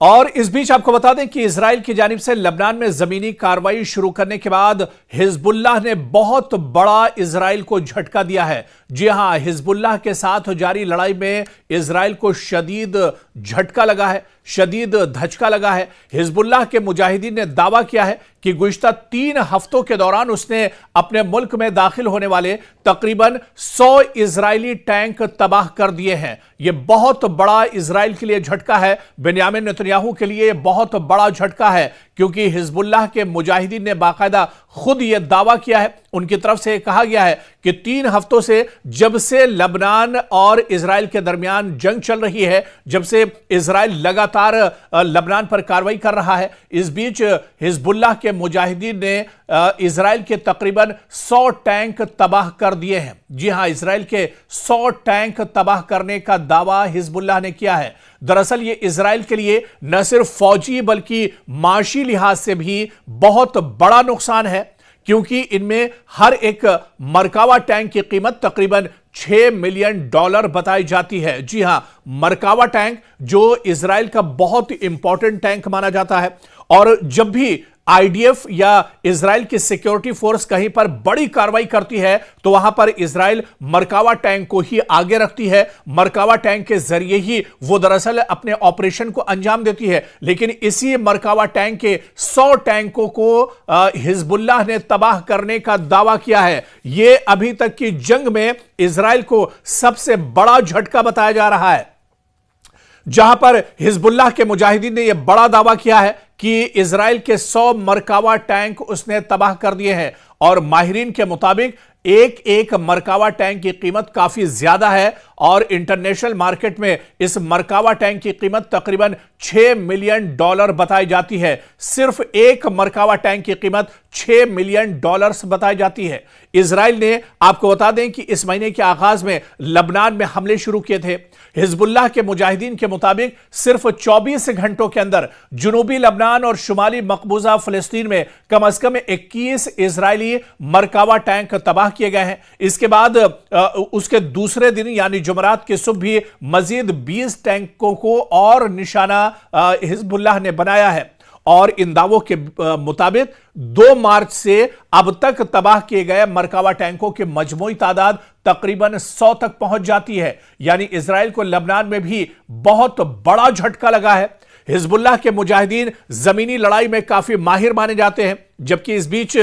और इस बीच आपको बता दें कि इजराइल की जानिब से लबनान में जमीनी कार्रवाई शुरू करने के बाद हिजबुल्लाह ने बहुत बड़ा इजराइल को झटका दिया है। जी हां, हिजबुल्लाह के साथ जारी लड़ाई में इजराइल को शदीद झटका लगा है, शदीद धचका लगा है। हिजबुल्लाह के मुजाहिदीन ने दावा किया है कि गुज़िश्ता 3 हफ्तों के दौरान उसने अपने मुल्क में दाखिल होने वाले तकरीबन 100 इजरायली टैंक तबाह कर दिए हैं। यह बहुत बड़ा इजराइल के लिए झटका है, बेंयामिन नेतन्याहू के लिए बहुत बड़ा झटका है, क्योंकि हिजबुल्लाह के मुजाहिदीन ने बाकायदा खुद यह दावा किया है, उनकी तरफ से कहा गया है कि 3 हफ्तों से जब से लबनान और इजराइल के दरमियान जंग चल रही है, जब से इजराइल लगातार लबनान पर कार्रवाई कर रहा है, इस बीच हिजबुल्लाह के मुजाहिदीन ने इजराइल के तकरीबन 100 टैंक तबाह कर दिए हैं। जी हां, इजराइल के 100 टैंक तबाह करने का दावा हिजबुल्लाह ने किया है। दरअसल यह इजराइल के लिए न सिर्फ फौजी बल्कि माशी लिहाज से भी बहुत बड़ा नुकसान है, क्योंकि इनमें हर एक मरकावा टैंक की कीमत तकरीबन $6 मिलियन बताई जाती है। जी हां, मरकावा टैंक जो इजराइल का बहुत इंपॉर्टेंट टैंक माना जाता है, और जब भी आईडीएफ या इजराइल की सिक्योरिटी फोर्स कहीं पर बड़ी कार्रवाई करती है तो वहां पर इजराइल मरकावा टैंक को ही आगे रखती है। मरकावा टैंक के जरिए ही वो दरअसल अपने ऑपरेशन को अंजाम देती है। लेकिन इसी मरकावा टैंक के 100 टैंकों को हिजबुल्लाह ने तबाह करने का दावा किया है। यह अभी तक की जंग में इजराइल को सबसे बड़ा झटका बताया जा रहा है, जहां पर हिजबुल्लाह के मुजाहिदीन ने यह बड़ा दावा किया है कि इजराइल के 100 मरकावा टैंक उसने तबाह कर दिए हैं। और माहिरीन के मुताबिक एक एक मरकावा टैंक की कीमत काफी ज्यादा है, और इंटरनेशनल मार्केट में इस मरकावा टैंक की कीमत तकरीबन $6 मिलियन बताई जाती है। सिर्फ एक मरकावा टैंक की कीमत $6 मिलियन बताई जाती है। इजराइल ने, आपको बता दें कि इस महीने के आगाज में लबनान में हमले शुरू किए थे। हिजबुल्लाह के मुजाहिदीन के मुताबिक सिर्फ 24 घंटों के अंदर जुनूबी लबनान और शुमाली मकबूजा फिलिस्तीन में कम अज कम 21 इजरायली मरकावा टैंक तबाह किए गए हैं। इसके बाद उसके दूसरे दिन यानी जुमरात की सुबह भी मजीद 20 टैंकों को और निशाना हिजबुल्लाह ने बनाया है। और इन दावों के मुताबिक 2 मार्च से अब तक तबाह किए गए मरकावा टैंकों की मजमूई तादाद तकरीबन 100 तक पहुंच जाती है। यानी इजराइल को लबनान में भी बहुत बड़ा झटका लगा है। हिजबुल्लाह के मुजाहिदीन जमीनी लड़ाई में काफी माहिर माने जाते हैं, जबकि इस बीच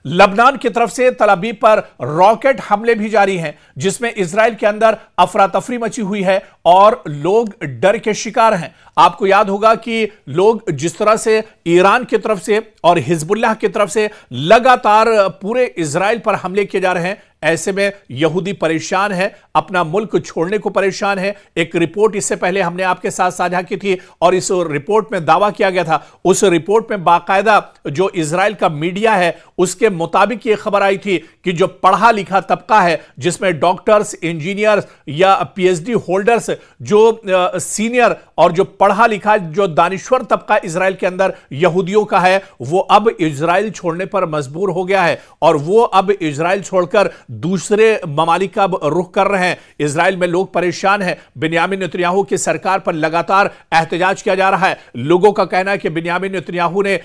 लबनान की तरफ से तल अवीव पर रॉकेट हमले भी जारी हैं, जिसमें इजराइल के अंदर अफरा तफरी मची हुई है और लोग डर के शिकार हैं। आपको याद होगा कि लोग जिस तरह से ईरान की तरफ से और हिजबुल्लाह की तरफ से लगातार पूरे इजराइल पर हमले किए जा रहे हैं, ऐसे में यहूदी परेशान है, अपना मुल्क छोड़ने को परेशान है। एक रिपोर्ट इससे पहले हमने आपके साथ साझा की थी और इस रिपोर्ट में दावा किया गया था, उस रिपोर्ट में बाकायदा जो इजराइल का मीडिया है उसके मुताबिक यह खबर आई थी कि जो पढ़ा लिखा तबका है, जिसमें डॉक्टर्स, इंजीनियर्स या पीएचडी होल्डर्स, जो सीनियर और जो पढ़ा लिखा जो दानिश्वर तबका इजराइल के अंदर यहूदियों का है, वो अब इजराइल छोड़ने पर मजबूर हो गया है और वो अब इजराइल छोड़कर दूसरे ममालिक का रुख कर रहे हैं। इजराइल में लोग परेशान हैं। बेंयामिन नेतन्याहू की सरकार पर लगातार एहतजाज किया जा रहा है। लोगों का कहना है कि बेंयामिन नेतन्याहू ने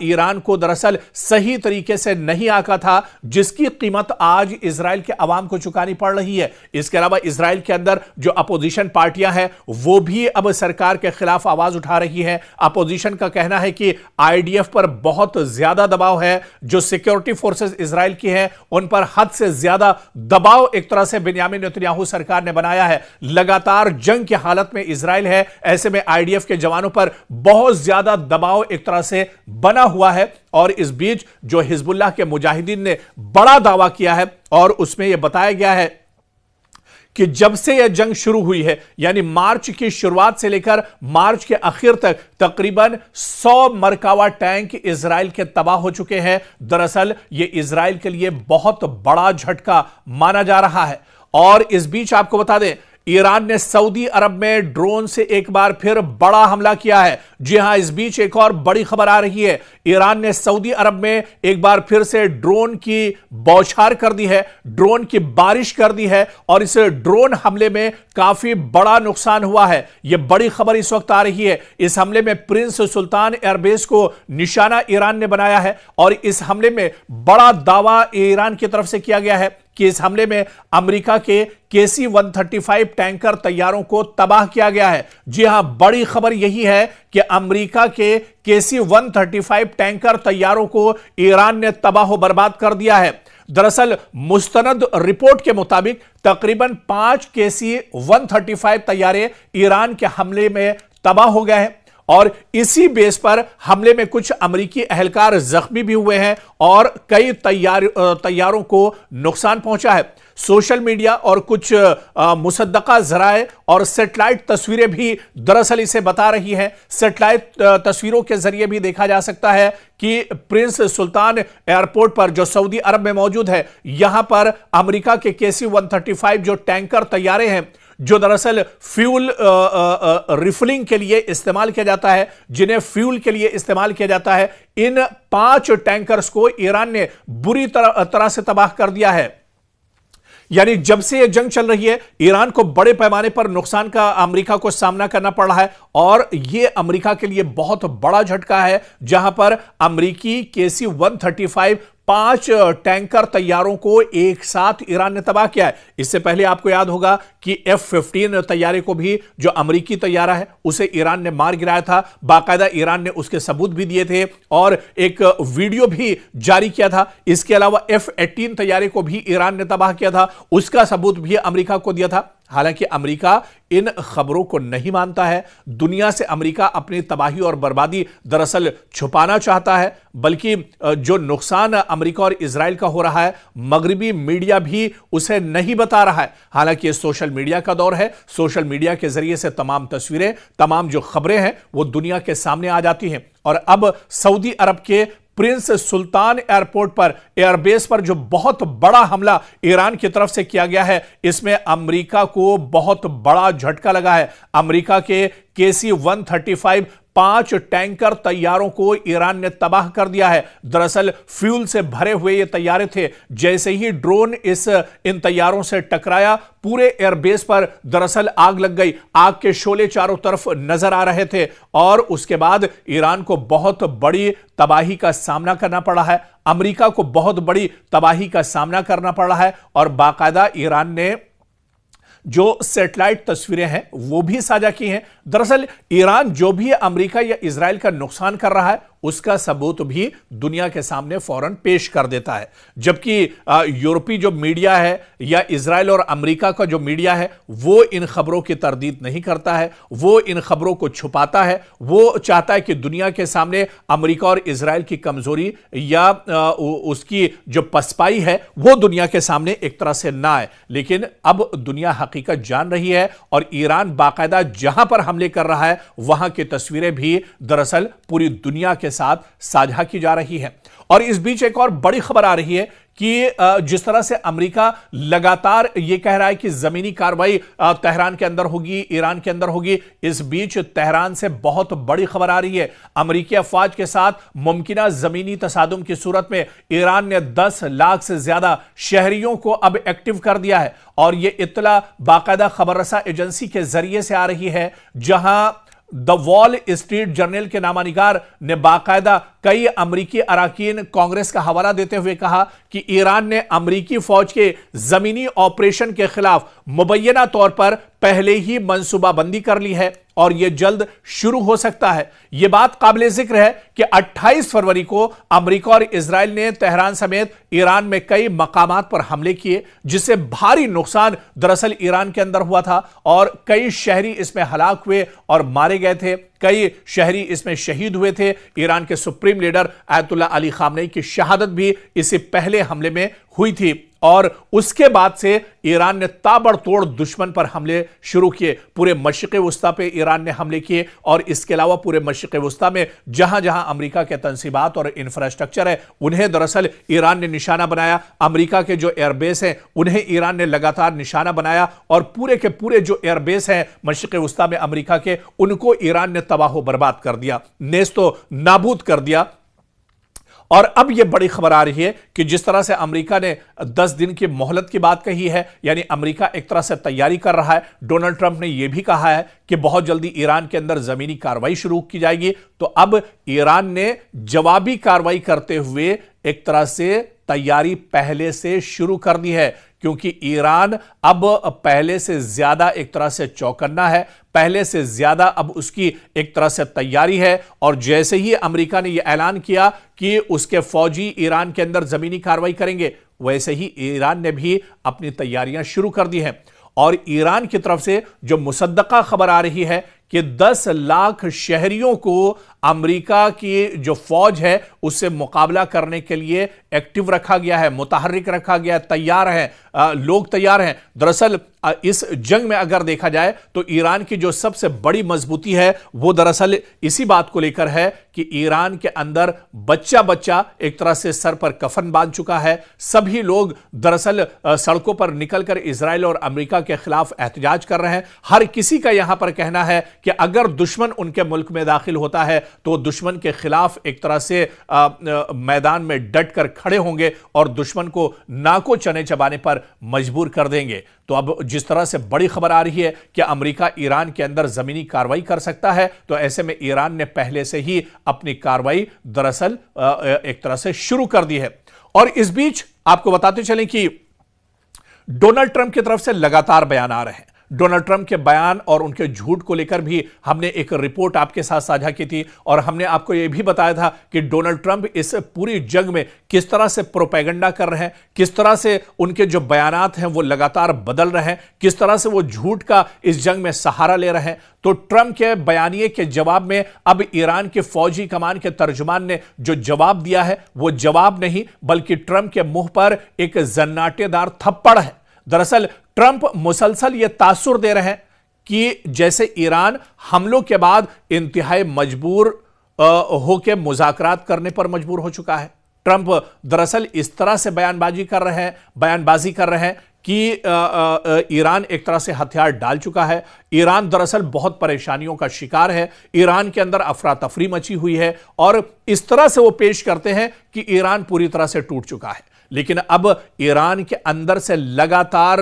ईरान को दरअसल सही तरीके से नहीं आंका था, जिसकी कीमत आज इजराइल के अवाम को चुकानी पड़ रही है। इसके अलावा इजराइल के अंदर जो अपोजिशन पार्टियां हैं वो भी अब सरकार के खिलाफ आवाज उठा रही है। अपोजिशन का कहना है कि आईडीएफ पर बहुत ज्यादा दबाव है, जो सिक्योरिटी फोर्सेस इजराइल की हैं उन पर हद से ज्यादा दबाव एक तरह से बेंयामिन नेतन्याहू सरकार ने बनाया है। लगातार जंग की हालत में इजराइल है, ऐसे में आईडीएफ के जवानों पर बहुत ज्यादा दबाव एक तरह से बना हुआ है। और इस बीच जो हिजबुल्लाह के मुजाहिदीन ने बड़ा दावा किया है और उसमें यह बताया गया है कि जब से यह जंग शुरू हुई है, यानी मार्च की शुरुआत से लेकर मार्च के आखिर तक तकरीबन 100 मरकावा टैंक इजराइल के तबाह हो चुके हैं। दरअसल यह इजराइल के लिए बहुत बड़ा झटका माना जा रहा है। और इस बीच आपको बता दें, ईरान ने सऊदी अरब में ड्रोन से एक बार फिर बड़ा हमला किया है। जी हां, इस बीच एक और बड़ी खबर आ रही है। ईरान ने सऊदी अरब में एक बार फिर से ड्रोन की बौछार कर दी है, ड्रोन की बारिश कर दी है और इस ड्रोन हमले में काफी बड़ा नुकसान हुआ है। यह बड़ी खबर इस वक्त आ रही है। इस हमले में प्रिंस सुल्तान एयरबेस को निशाना ईरान ने बनाया है और इस हमले में बड़ा दावा ईरान की तरफ से किया गया है कि इस हमले में अमेरिका के KC-135 टैंकर तैयारों को तबाह किया गया है। जी हां, बड़ी खबर यही है कि अमेरिका के KC-135 टैंकर तैयारों को ईरान ने तबाह बर्बाद कर दिया है। दरअसल मुस्तनद रिपोर्ट के मुताबिक तकरीबन 5 KC-135 तैयारे ईरान के हमले में तबाह हो गए हैं और इसी बेस पर हमले में कुछ अमेरिकी एहलकार जख्मी भी हुए हैं और कई तैयारों को नुकसान पहुंचा है। सोशल मीडिया और कुछ मुसद्दका जराए और सैटेलाइट तस्वीरें भी दरअसल इसे बता रही हैं। सैटेलाइट तस्वीरों के जरिए भी देखा जा सकता है कि प्रिंस सुल्तान एयरपोर्ट पर जो सऊदी अरब में मौजूद है, यहां पर अमेरिका के KC-135 जो टैंकर तैयारे हैं, जो दरअसल फ्यूल रिफिलिंग के लिए इस्तेमाल किया जाता है, जिन्हें फ्यूल के लिए इस्तेमाल किया जाता है, इन 5 टैंकर्स को ईरान ने बुरी तरह से तबाह कर दिया है। यानी जब से यह जंग चल रही है, ईरान को बड़े पैमाने पर नुकसान का अमेरिका को सामना करना पड़ रहा है और यह अमेरिका के लिए बहुत बड़ा झटका है, जहां पर अमेरिकी KC-135 5 टैंकर तैयारों को एक साथ ईरान ने तबाह किया है। इससे पहले आपको याद होगा कि F-15 तैयारे को भी, जो अमेरिकी तैयारा है, उसे ईरान ने मार गिराया था। बाकायदा ईरान ने उसके सबूत भी दिए थे और एक वीडियो भी जारी किया था। इसके अलावा F-18 तैयारे को भी ईरान ने तबाह किया था, उसका सबूत भी अमेरिका को दिया था। हालांकि अमेरिका इन खबरों को नहीं मानता है। दुनिया से अमेरिका अपनी तबाही और बर्बादी दरअसल छुपाना चाहता है, बल्कि जो नुकसान अमेरिका और इजराइल का हो रहा है, मगरिबी मीडिया भी उसे नहीं बता रहा है। हालांकि ये सोशल मीडिया का दौर है। सोशल मीडिया के जरिए से तमाम तस्वीरें, तमाम जो खबरें हैं, वो दुनिया के सामने आ जाती हैं। और अब सऊदी अरब के प्रिंस सुल्तान एयरपोर्ट पर, एयरबेस पर जो बहुत बड़ा हमला ईरान की तरफ से किया गया है, इसमें अमेरिका को बहुत बड़ा झटका लगा है। अमेरिका के KC-135 5 टैंकर तैयारों को ईरान ने तबाह कर दिया है। दरअसल फ्यूल से भरे हुए ये तैयारे थे। जैसे ही ड्रोन इन तैयारों से टकराया, पूरे एयरबेस पर दरअसल आग लग गई। आग के शोले चारों तरफ नजर आ रहे थे और उसके बाद ईरान को बहुत बड़ी तबाही का सामना करना पड़ा है। अमेरिका को बहुत बड़ी तबाही का सामना करना पड़ा है और बाकायदा ईरान ने जो सैटेलाइट तस्वीरें हैं वो भी साझा की हैं। दरअसल ईरान जो भी अमेरिका या इजराइल का नुकसान कर रहा है, उसका सबूत भी दुनिया के सामने फौरन पेश कर देता है। जबकि यूरोपीय जो मीडिया है या इजराइल और अमेरिका का जो मीडिया है, वो इन खबरों की तरदीद नहीं करता है, वो इन खबरों को छुपाता है। वो चाहता है कि दुनिया के सामने अमेरिका और इजराइल की कमजोरी या उसकी जो पसपाई है, वो दुनिया के सामने एक तरह से ना आए। लेकिन अब दुनिया हकीकत जान रही है और ईरान बाकायदा जहां पर हमले कर रहा है, वहां की तस्वीरें भी दरअसल पूरी दुनिया के साथ साझा की जा रही है। और इस बीच एक और बड़ी खबर आ रही है कि जिस तरह से अमेरिका लगातार यह कह रहा है कि जमीनी कार्रवाई तेहरान के अंदर होगी, ईरान के अंदर होगी, इस बीच तेहरान से बहुत बड़ी खबर आ रही है। अमेरिकी अफवाज के साथ मुमकिना जमीनी तसादुम की सूरत में ईरान ने 10 लाख से ज्यादा शहरियों को अब एक्टिव कर दिया है और यह इत्तला बाकायदा खबररसा एजेंसी के जरिए से आ रही है, जहां द वॉल स्ट्रीट जर्नल के नामानिगार ने बाकायदा कई अमेरिकी अराकीन कांग्रेस का हवाला देते हुए कहा कि ईरान ने अमेरिकी फौज के जमीनी ऑपरेशन के खिलाफ मुबैना तौर पर पहले ही मंसूबाबंदी कर ली है और यह जल्द शुरू हो सकता है। यह बात काबिल जिक्र है कि 28 फरवरी को अमेरिका और इजराइल ने तेहरान समेत ईरान में कई मकामात पर हमले किए, जिससे भारी नुकसान दरअसल ईरान के अंदर हुआ था और कई शहरी इसमें हलाक हुए और मारे गए थे। कई शहरी इसमें शहीद हुए थे। ईरान के supreme leader Ayatollah Ali Khamenei की शहादत भी इससे पहले हमले में हुई थी और उसके बाद से ईरान ने ताबड़तोड़ दुश्मन पर हमले शुरू किए। पूरे मशरिक़ वस्ता पे ईरान ने हमले किए और इसके अलावा पूरे मशरिक़ वस्ता में जहां जहां अमेरिका के तंसीबात और इंफ्रास्ट्रक्चर है उन्हें दरअसल ईरान ने निशाना बनाया। अमेरिका के जो एयरबेस हैं उन्हें ईरान ने लगातार निशाना बनाया और पूरे के पूरे जो एयरबेस हैं मशरिक़ वस्ता में अमेरिका के, उनको ईरान ने तबाह बर्बाद कर दिया, नेस्तो नाबूद कर दिया। और अब यह बड़ी खबर आ रही है कि जिस तरह से अमेरिका ने 10 दिन की मोहलत की बात कही है, यानी अमेरिका एक तरह से तैयारी कर रहा है। डोनाल्ड ट्रंप ने यह भी कहा है कि बहुत जल्दी ईरान के अंदर जमीनी कार्रवाई शुरू की जाएगी। तो अब ईरान ने जवाबी कार्रवाई करते हुए एक तरह से तैयारी पहले से शुरू कर दी है, क्योंकि ईरान अब पहले से ज्यादा एक तरह से चौकन्ना है, पहले से ज्यादा अब उसकी एक तरह से तैयारी है। और जैसे ही अमेरिका ने यह ऐलान किया कि उसके फौजी ईरान के अंदर जमीनी कार्रवाई करेंगे, वैसे ही ईरान ने भी अपनी तैयारियां शुरू कर दी हैं। और ईरान की तरफ से जो मुसद्दका खबर आ रही है कि 10 लाख शहरियों को अमेरिका की जो फौज है उससे मुकाबला करने के लिए एक्टिव रखा गया है, मुतहर्रिक रखा गया है, तैयार हैं, लोग तैयार हैं। दरअसल इस जंग में अगर देखा जाए तो ईरान की जो सबसे बड़ी मजबूती है वो दरअसल इसी बात को लेकर है कि ईरान के अंदर बच्चा बच्चा एक तरह से सर पर कफन बांध चुका है। सभी लोग दरअसल सड़कों पर निकलकर इजराइल और अमेरिका के खिलाफ एहतजाज कर रहे हैं। हर किसी का यहां पर कहना है कि अगर दुश्मन उनके मुल्क में दाखिल होता है तो दुश्मन के खिलाफ एक तरह से मैदान में डट कर खड़े होंगे और दुश्मन को नाको चने चबाने पर मजबूर कर देंगे। तो अब जिस तरह से बड़ी खबर आ रही है कि अमेरिका ईरान के अंदर जमीनी कार्रवाई कर सकता है, तो ऐसे में ईरान ने पहले से ही अपनी कार्रवाई दरअसल एक तरह से शुरू कर दी है। और इस बीच आपको बताते चलें कि डोनाल्ड ट्रंप की तरफ से लगातार बयान आ रहे हैं। डोनाल्ड ट्रंप के बयान और उनके झूठ को लेकर भी हमने एक रिपोर्ट आपके साथ साझा की थी और हमने आपको यह भी बताया था कि डोनाल्ड ट्रंप इस पूरी जंग में किस तरह से प्रोपेगेंडा कर रहे हैं, किस तरह से उनके जो बयानात हैं वो लगातार बदल रहे हैं, किस तरह से वो झूठ का इस जंग में सहारा ले रहे हैं। तो ट्रंप के बयानिए के जवाब में अब ईरान के फौजी कमान के तर्जुमान ने जो जवाब दिया है वो जवाब नहीं बल्कि ट्रंप के मुंह पर एक जन्नाटेदार थप्पड़ है। दरअसल ट्रंप मुसलसल यह तासुर दे रहे हैं कि जैसे ईरान हमलों के बाद इंतहाई मजबूर होकर मुज़ाकरात करने पर मजबूर हो चुका है। ट्रंप दरअसल इस तरह से बयानबाजी कर रहे हैं कि ईरान एक तरह से हथियार डाल चुका है। ईरान दरअसल बहुत परेशानियों का शिकार है, ईरान के अंदर अफरा तफरी मची हुई है और इस तरह से वो पेश करते हैं कि ईरान पूरी तरह से टूट चुका है। लेकिन अब ईरान के अंदर से लगातार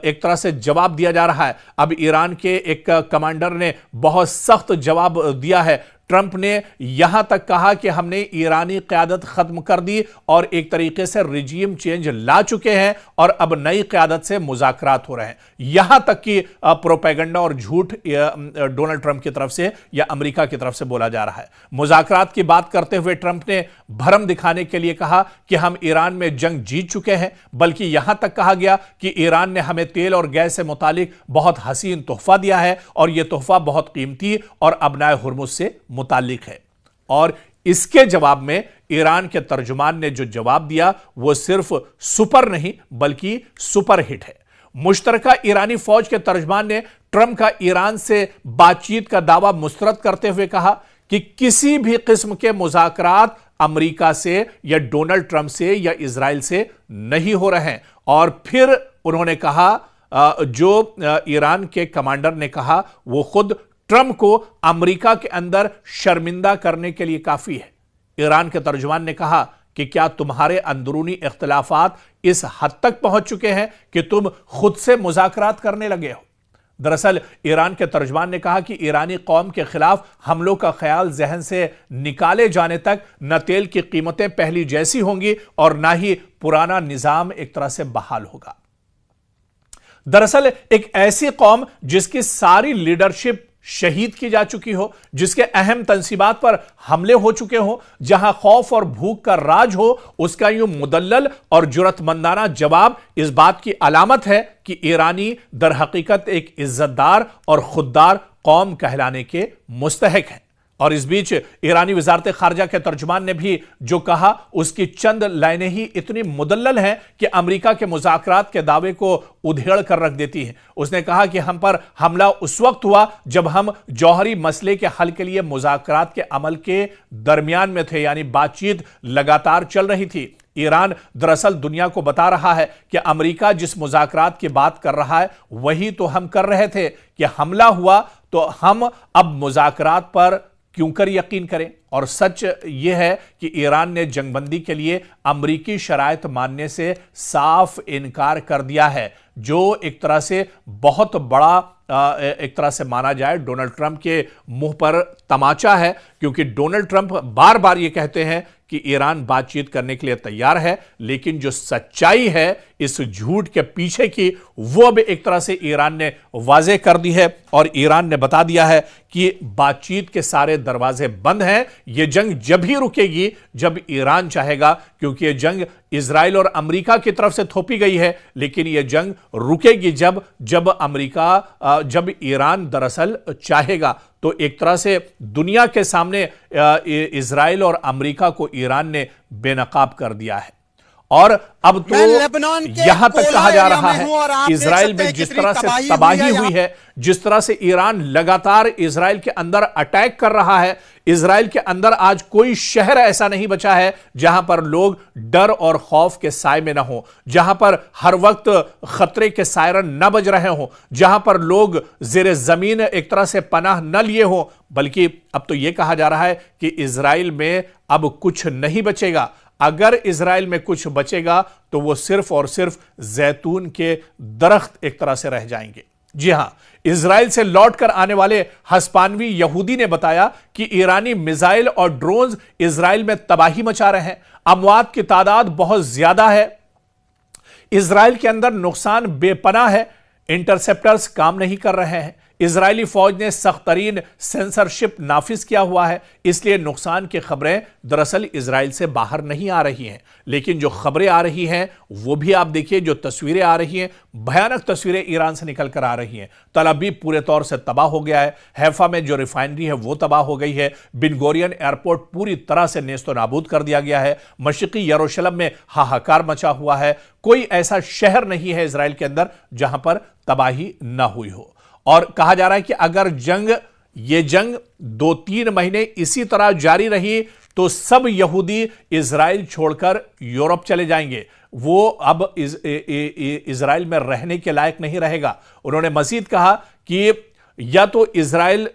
एक तरह से जवाब दिया जा रहा है। अब ईरान के एक कमांडर ने बहुत सख्त जवाब दिया है। ट्रंप ने यहां तक कहा कि हमने ईरानी क़यादत खत्म कर दी और एक तरीके से रिजीम चेंज ला चुके हैं और अब नई क़यादत से मुज़ाकरात हो रहे हैं। यहां तक कि प्रोपेगेंडा और झूठ डोनाल्ड ट्रंप की तरफ से या अमेरिका की तरफ से बोला जा रहा है। मुज़ाकरात की बात करते हुए ट्रंप ने भरम दिखाने के लिए कहा कि हम ईरान में जंग जीत चुके हैं, बल्कि यहां तक कहा गया कि ईरान ने हमें तेल और गैस से मुतालिक बहुत हसीन तोहफा दिया है और यह तोहफा बहुत कीमती और अबनाए हुर्मुज़ से मुतालिक है। और इसके जवाब में ईरान के तर्जुमान ने जो जवाब दिया वो सिर्फ सुपर नहीं बल्कि सुपर हिट है। मुश्तरका ईरानी फौज के तर्जुमान ने ट्रंप का ईरान से बातचीत का दावा मुस्तरद करते हुए कहा कि किसी भी किस्म के मुज़ाकरात अमेरिका से या डोनाल्ड ट्रंप से या इजराइल से नहीं हो रहे हैं। और फिर उन्होंने कहा, जो ईरान के कमांडर ने कहा वो खुद ट्रंप को अमेरिका के अंदर शर्मिंदा करने के लिए काफी है। ईरान के तर्जुमान ने कहा कि क्या तुम्हारे अंदरूनी इख्तिलाफात इस हद तक पहुंच चुके हैं कि तुम खुद से मुज़ाकरात करने लगे हो। दरअसल ईरान के तर्जुमान ने कहा कि ईरानी कौम के खिलाफ हमलों का ख्याल जहन से निकाले जाने तक न तेल की कीमतें पहली जैसी होंगी और ना ही पुराना निजाम एक तरह से बहाल होगा। दरअसल एक ऐसी कौम जिसकी सारी लीडरशिप शहीद की जा चुकी हो, जिसके अहम तंसीबात पर हमले हो चुके हो, जहां खौफ और भूख का राज हो, उसका यूं मुदल्लल और जुरतमंदाना जवाब इस बात की अलामत है कि ईरानी दर हकीकत एक इज्जतदार और खुददार कौम कहलाने के मुस्तहक हैं। और इस बीच ईरानी वजारत खारजा के तर्जुमान ने भी जो कहा उसकी चंद लाइनें ही इतनी मुदल्लल हैं कि अमेरिका के मुज़ाकरात के दावे को उधेड़ कर रख देती हैं। उसने कहा कि हम पर हमला उस वक्त हुआ जब हम जौहरी मसले के हल के लिए मुज़ाकरात के अमल के दरमियान में थे, यानी बातचीत लगातार चल रही थी। ईरान दरअसल दुनिया को बता रहा है कि अमेरिका जिस मुज़ाकरात की बात कर रहा है वही तो हम कर रहे थे कि हमला हुआ तो हम अब मुज़ाकरात पर क्यों कर यकीन करें। और सच यह है कि ईरान ने जंगबंदी के लिए अमरीकी शराइत मानने से साफ इनकार कर दिया है, जो एक तरह से बहुत बड़ा एक तरह से माना जाए डोनाल्ड ट्रंप के मुंह पर तमाचा है, क्योंकि डोनाल्ड ट्रंप बार बार यह कहते हैं कि ईरान बातचीत करने के लिए तैयार है, लेकिन जो सच्चाई है इस झूठ के पीछे की वो अब एक तरह से ईरान ने वाज़ेह कर दी है और ईरान ने बता दिया है कि बातचीत के सारे दरवाजे बंद हैं। यह जंग जब ही रुकेगी जब ईरान चाहेगा, क्योंकि यह जंग इजराइल और अमेरिका की तरफ से थोपी गई है, लेकिन यह जंग रुकेगी जब ईरान दरअसल चाहेगा। तो एक तरह से दुनिया के सामने इजराइल और अमेरिका को ईरान ने बेनकाब कर दिया है। और अब तो यहां तक कहा जा रहा है इजराइल में जिस तरह से तबाही हुई है, जिस तरह से ईरान लगातार इजराइल के अंदर अटैक कर रहा है, इजराइल के अंदर आज कोई शहर ऐसा नहीं बचा है जहां पर लोग डर और खौफ के साए में ना हो, जहां पर हर वक्त खतरे के सायरन न बज रहे हो, जहां पर लोग जेरे जमीन एक तरह से पनाह न लिए हो, बल्कि अब तो यह कहा जा रहा है कि इजराइल में अब कुछ नहीं बचेगा। अगर इजराइल में कुछ बचेगा तो वो सिर्फ और सिर्फ जैतून के दरख्त एक तरह से रह जाएंगे। जी हां, इजराइल से लौटकर आने वाले हस्पानवी यहूदी ने बताया कि ईरानी मिसाइल और ड्रोन्स इजराइल में तबाही मचा रहे हैं, अमवात की तादाद बहुत ज्यादा है, इजराइल के अंदर नुकसान बेपनाह है, इंटरसेप्टर्स काम नहीं कर रहे हैं, इजरायली फौज ने सख्त तरीन सेंसरशिप नाफिज किया हुआ है, इसलिए नुकसान की खबरें दरअसल इजराइल से बाहर नहीं आ रही हैं। लेकिन जो खबरें आ रही हैं वो भी आप देखिए, जो तस्वीरें आ रही हैं, भयानक तस्वीरें ईरान से निकल कर आ रही हैं। तल अवीव पूरे तौर से तबाह हो गया है, हैफा में जो रिफाइनरी है वो तबाह हो गई है, बिन गोरियन एयरपोर्ट पूरी तरह से नेस्तो नाबूद कर दिया गया है, मशरिकी यरूशलेम में हाहाकार मचा हुआ है, कोई ऐसा शहर नहीं है इजराइल के अंदर जहां पर तबाही ना हुई हो। और कहा जा रहा है कि अगर ये जंग 2-3 महीने इसी तरह जारी रही तो सब यहूदी इजराइल छोड़कर यूरोप चले जाएंगे, वो अब इजराइल में रहने के लायक नहीं रहेगा। उन्होंने मजीद कहा कि या तो इजराइल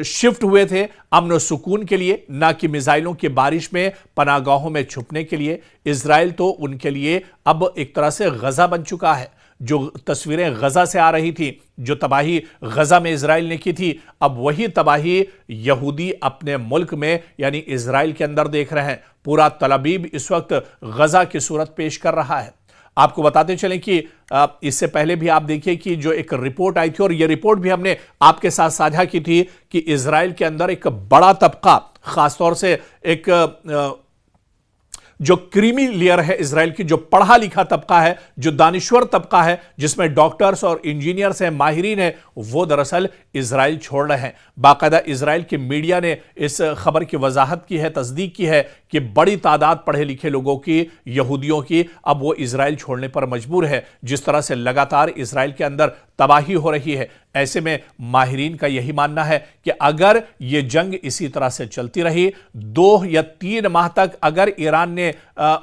शिफ्ट हुए थे अमन और सुकून के लिए, ना कि मिसाइलों की बारिश में पनागाहों में छुपने के लिए। इजराइल तो उनके लिए अब एक तरह से गजा बन चुका है। जो तस्वीरें गजा से आ रही थी, जो तबाही गजा में इजराइल ने की थी, अब वही तबाही यहूदी अपने मुल्क में यानी इजराइल के अंदर देख रहे हैं। पूरा तल अवीव इस वक्त गजा की सूरत पेश कर रहा है। आपको बताते चलें कि इससे पहले भी आप देखिए कि जो एक रिपोर्ट आई थी, और यह रिपोर्ट भी हमने आपके साथ साझा की थी, कि इजराइल के अंदर एक बड़ा तबका, खासतौर से एक जो क्रीमी लेयर है इजराइल की, जो पढ़ा लिखा तबका है, जो दानिश्वर तबका है, जिसमें डॉक्टर्स और इंजीनियर्स हैं, माहिरीन हैं, वो दरअसल इजराइल छोड़ रहे हैं। बाकायदा इजराइल की मीडिया ने इस खबर की वजाहत की है, तस्दीक की है कि बड़ी तादाद पढ़े लिखे लोगों की, यहूदियों की, अब वो इजराइल छोड़ने पर मजबूर है। जिस तरह से लगातार इजराइल के अंदर तबाही हो रही है, ऐसे में माहिरीन का यही मानना है कि अगर ये जंग इसी तरह से चलती रही, 2 या 3 माह तक अगर ईरान ने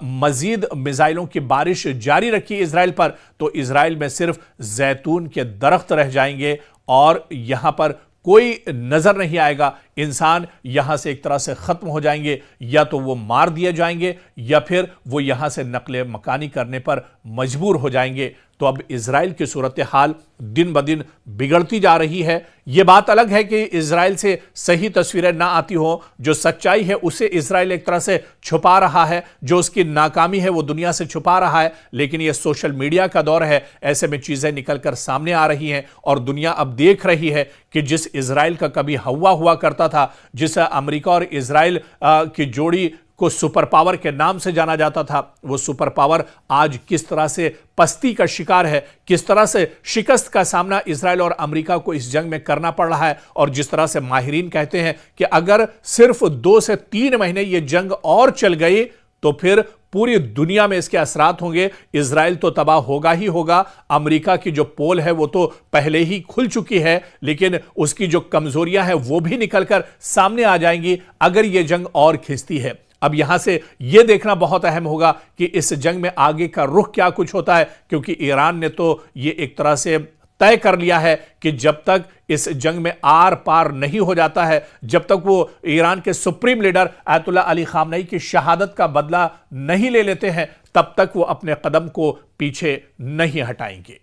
मजीद मिसाइलों की बारिश जारी रखी इजराइल पर, तो इजराइल में सिर्फ जैतून के दरख्त रह जाएंगे और यहां पर कोई नजर नहीं आएगा। इंसान यहां से एक तरह से खत्म हो जाएंगे, या तो वो मार दिए जाएंगे या फिर वो यहां से नकले मकानी करने पर मजबूर हो जाएंगे। तो अब इजराइल की सूरत हाल दिन ब दिन बिगड़ती जा रही है। यह बात अलग है कि इजराइल से सही तस्वीरें ना आती हो, जो सच्चाई है उसे इजराइल एक तरह से छुपा रहा है, जो उसकी नाकामी है वो दुनिया से छुपा रहा है। लेकिन यह सोशल मीडिया का दौर है, ऐसे में चीजें निकलकर सामने आ रही हैं और दुनिया अब देख रही है कि जिस इजराइल का कभी हवा हुआ करता था, जिस अमेरिका और इजराइल की जोड़ी को सुपर पावर के नाम से जाना जाता था, वो सुपर पावर आज किस तरह से पस्ती का शिकार है, किस तरह से शिकस्त का सामना इजराइल और अमेरिका को इस जंग में करना पड़ रहा है। और जिस तरह से माहिरीन कहते हैं कि अगर सिर्फ 2 से 3 महीने ये जंग और चल गई तो फिर पूरी दुनिया में इसके असरात होंगे। इजराइल तो तबाह होगा ही होगा, अमेरिका की जो पोल है वो तो पहले ही खुल चुकी है, लेकिन उसकी जो कमजोरियां हैं वो भी निकलकर सामने आ जाएंगी अगर यह जंग और खिंचती है। अब यहां से यह देखना बहुत अहम होगा कि इस जंग में आगे का रुख क्या कुछ होता है, क्योंकि ईरान ने तो यह एक तरह से तय कर लिया है कि जब तक इस जंग में आर पार नहीं हो जाता है, जब तक वो ईरान के supreme leader Ayatollah Ali Khamenei की शहादत का बदला नहीं ले लेते हैं, तब तक वो अपने कदम को पीछे नहीं हटाएंगे।